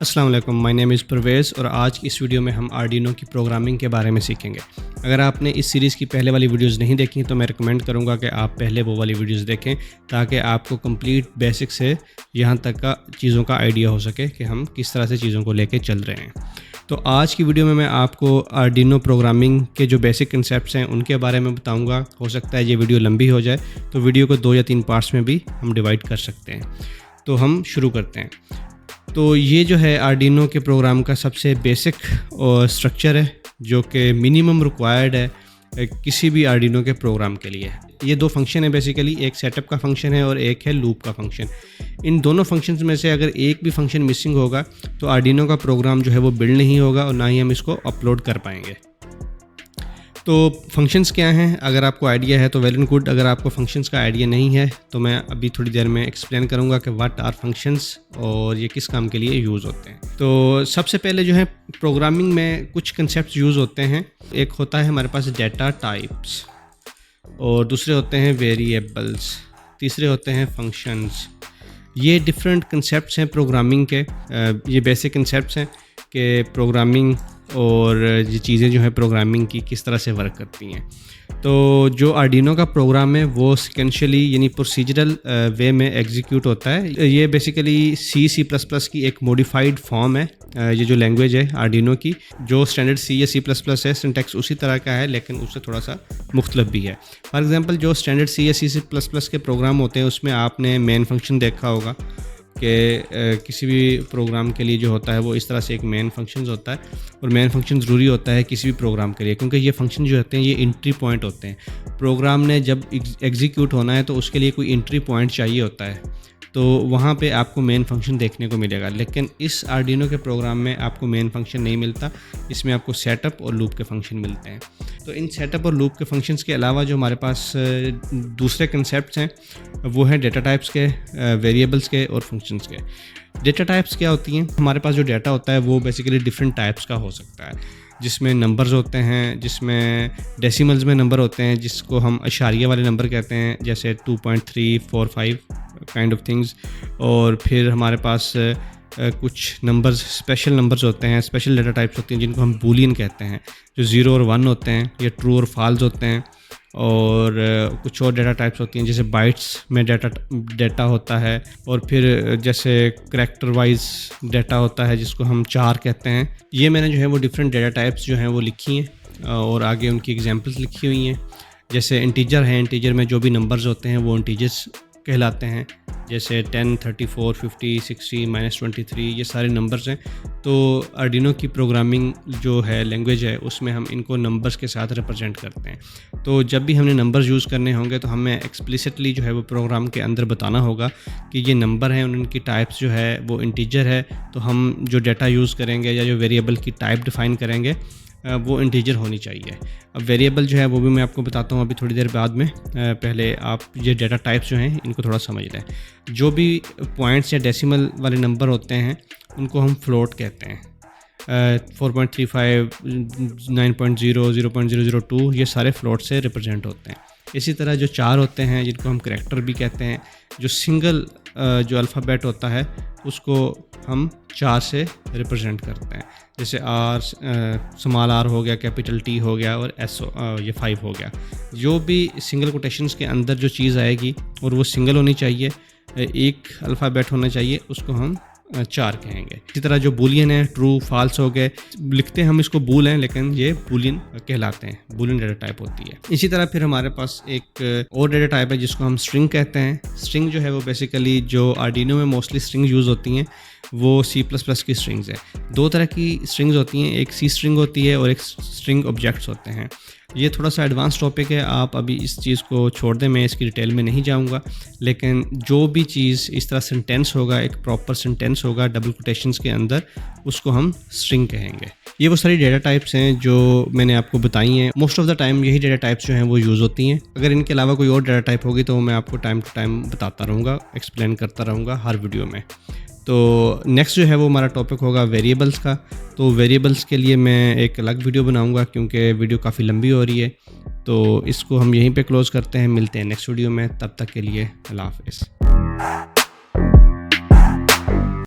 अस्सलाम वालेकुम, my name is Parvez और आज की इस वीडियो में हम आर्डिनो की प्रोग्रामिंग के बारे में सीखेंगे। अगर आपने इस सीरीज़ की पहले वाली वीडियोज़ नहीं देखी तो मैं रिकमेंड करूँगा कि आप पहले वो वाली वीडियोज़ देखें ताकि आपको कंप्लीट बेसिक से यहाँ तक का चीज़ों का आइडिया हो सके कि हम किस तरह से चीज़ों को लेके चल रहे हैं। तो आज की वीडियो में मैं आपको आर्डिनो प्रोग्रामिंग के जो बेसिक कंसेप्ट्स हैं उनके बारे में बताऊँगा। हो सकता है ये वीडियो लंबी हो जाए तो वीडियो को 2 या 3 पार्ट्स में भी हम डिवाइड कर सकते हैं। तो हम शुरू करते हैं। तो ये जो है आर्डिनो के प्रोग्राम का सबसे बेसिक स्ट्रक्चर है जो कि मिनिमम रिक्वायर्ड है किसी भी आर्डिनो के प्रोग्राम के लिए। ये दो फंक्शन है बेसिकली, एक सेटअप का फंक्शन है और एक है लूप का फंक्शन। इन दोनों फंक्शंस में से अगर एक भी फंक्शन मिसिंग होगा तो आर्डिनो का प्रोग्राम जो है वो बिल्ड नहीं होगा और ना ही हम इसको अपलोड कर पाएंगे। तो फंक्शंस क्या हैं, अगर आपको आइडिया है तो वेल एंड गुड। अगर आपको फंक्शंस का आइडिया नहीं है तो मैं अभी थोड़ी देर में एक्सप्लेन करूंगा कि व्हाट आर फंक्शंस और ये किस काम के लिए यूज़ होते हैं। तो सबसे पहले जो है प्रोग्रामिंग में कुछ कंसेप्ट यूज़ होते हैं। एक होता है हमारे पास डेटा टाइप्स और दूसरे होते हैं वेरिएबल्स, तीसरे होते हैं फंक्शंस। ये डिफरेंट कंसेप्ट्स हैं प्रोग्रामिंग के। ये बेसिक कंसेप्ट्स हैं कि प्रोग्रामिंग और ये चीज़ें जो है प्रोग्रामिंग की किस तरह से वर्क करती हैं। तो जो आर्डिनो का प्रोग्राम है वो सिक्वेंशियली यानी प्रोसीजरल वे में एग्जीक्यूट होता है। ये बेसिकली C++ की एक मॉडिफाइड फॉर्म है। ये जो लैंग्वेज है आर्डिनो की, जो स्टैंडर्ड C या C++ है, सिंटैक्स उसी तरह का है लेकिन उससे थोड़ा सा मुख्तलिफ भी है। फॉर एग्जांपल जो स्टैंडर्ड C या C++ के प्रोग्राम होते हैं उसमें आपने मेन फंक्शन देखा होगा कि किसी भी प्रोग्राम के लिए जो होता है वो इस तरह से एक मेन फंक्शन होता है और मेन फंक्शन ज़रूरी होता है किसी भी प्रोग्राम के लिए, क्योंकि ये फंक्शन जो होते हैं ये एंट्री पॉइंट होते हैं। प्रोग्राम ने जब एग्जीक्यूट होना है तो उसके लिए कोई एंट्री पॉइंट चाहिए होता है, तो वहाँ पे आपको मेन फंक्शन देखने को मिलेगा। लेकिन इस आर्डिनो के प्रोग्राम में आपको मेन फंक्शन नहीं मिलता, इसमें आपको सेटअप और लूप के फंक्शन मिलते हैं। तो इन सेटअप और लूप के फंक्शंस के अलावा जो हमारे पास दूसरे कंसेप्ट्स हैं वो हैं डेटा टाइप्स के, वेरिएबल्स के और फंक्शंस के। डेटा टाइप्स क्या होती हैं? हमारे पास जो डेटा होता है वो बेसिकली डिफरेंट टाइप्स का हो सकता है, जिसमें नंबर्स होते हैं, जिसमें डेसिमल्स में नंबर होते हैं जिसको हम अशारिया वाले नंबर कहते हैं, जैसे 2.345 काइंड ऑफ थिंग्स। और फिर हमारे पास कुछ नंबर्स, स्पेशल नंबर्स होते हैं, स्पेशल डेटा टाइप्स होती हैं जिनको हम बूलियन कहते हैं, जो 0 और 1 होते हैं, ये ट्रू और फॉल्स होते हैं। और कुछ और डेटा टाइप्स होती हैं जैसे बाइट्स में डेटा होता है, और फिर जैसे करैक्टर वाइज डेटा होता है जिसको हम चार कहते हैं। ये मैंने जो है वो डिफरेंट डेटा टाइप्स जो हैं वो लिखी हैं और आगे उनकी एग्जांपल्स लिखी हुई हैं। जैसे इंटीजर है, इंटीजर में जो भी नंबर्स होते हैं वो इंटीजर्स कहलाते हैं, जैसे 10, 34, 50, 60, -23, ये सारे नंबर्स हैं। तो आर्डिनो की प्रोग्रामिंग जो है लैंग्वेज है उसमें हम इनको नंबर्स के साथ रिप्रेजेंट करते हैं। तो जब भी हमने नंबर्स यूज़ करने होंगे तो हमें एक्सप्लिसिटली जो है वो प्रोग्राम के अंदर बताना होगा कि ये नंबर हैं, उनकी टाइप्स जो है वो इंटीजर है। तो हम जो डेटा यूज़ करेंगे या जो वेरिएबल की टाइप डिफ़ाइन करेंगे वो इंटीजर होनी चाहिए। अब वेरिएबल जो है वो भी मैं आपको बताता हूँ अभी थोड़ी देर बाद में। पहले आप ये डेटा टाइप्स जो हैं इनको थोड़ा समझ लें। जो भी पॉइंट्स या डेसिमल वाले नंबर होते हैं उनको हम फ्लोट कहते हैं। 4.35, 9.0, 0.002 ये सारे फ्लोट से रिप्रेजेंट होते हैं। इसी तरह जो चार होते हैं जिनको हम करैक्टर भी कहते हैं, जो सिंगल जो अल्फ़ाबेट होता है उसको हम 4 से रिप्रेजेंट करते हैं, जैसे R, स्मॉल r हो गया, कैपिटल T हो गया और S ये 5 हो गया। जो भी सिंगल कोटेशंस के अंदर जो चीज़ आएगी और वो सिंगल होनी चाहिए, एक अल्फ़ाबेट होना चाहिए, उसको हम 4 कहेंगे। इसी तरह जो बूलियन है, ट्रू फॉल्स हो गए, लिखते हैं हम इसको बूल हैं लेकिन ये बूलियन कहलाते हैं, बूलियन डेटा टाइप होती है। इसी तरह फिर हमारे पास एक और डेटा टाइप है जिसको हम स्ट्रिंग कहते हैं। स्ट्रिंग जो है वो बेसिकली जो आर्डिनो में मोस्टली स्ट्रिंग यूज़ होती हैं वो C++ की स्ट्रिंग्स है। 2 तरह की स्ट्रिंग्स होती हैं, एक C स्ट्रिंग होती है और एक स्ट्रिंग ऑब्जेक्ट्स होते हैं। ये थोड़ा सा एडवांस टॉपिक है, आप अभी इस चीज़ को छोड़ दें, मैं इसकी डिटेल में नहीं जाऊंगा। लेकिन जो भी चीज़ इस तरह सेंटेंस होगा, एक प्रॉपर सेंटेंस होगा डबल कोटेशंस के अंदर, उसको हम स्ट्रिंग कहेंगे। ये वो सारी डेटा टाइप्स हैं जो मैंने आपको बताई हैं। मोस्ट ऑफ द टाइम यही डेटा टाइप्स जो हैं वो यूज़ होती हैं। अगर इनके अलावा कोई और डेटा टाइप होगी तो मैं आपको टाइम टू टाइम बताता रहूँगा, एक्सप्लेन करता रहूँगा हर वीडियो में। तो नेक्स्ट जो है वो हमारा टॉपिक होगा वेरिएबल्स का। तो वेरिएबल्स के लिए मैं एक अलग वीडियो बनाऊंगा क्योंकि वीडियो काफ़ी लंबी हो रही है। तो इसको हम यहीं पे क्लोज़ करते हैं, मिलते हैं नेक्स्ट वीडियो में। तब तक के लिए अल्लाह हाफ़िज़।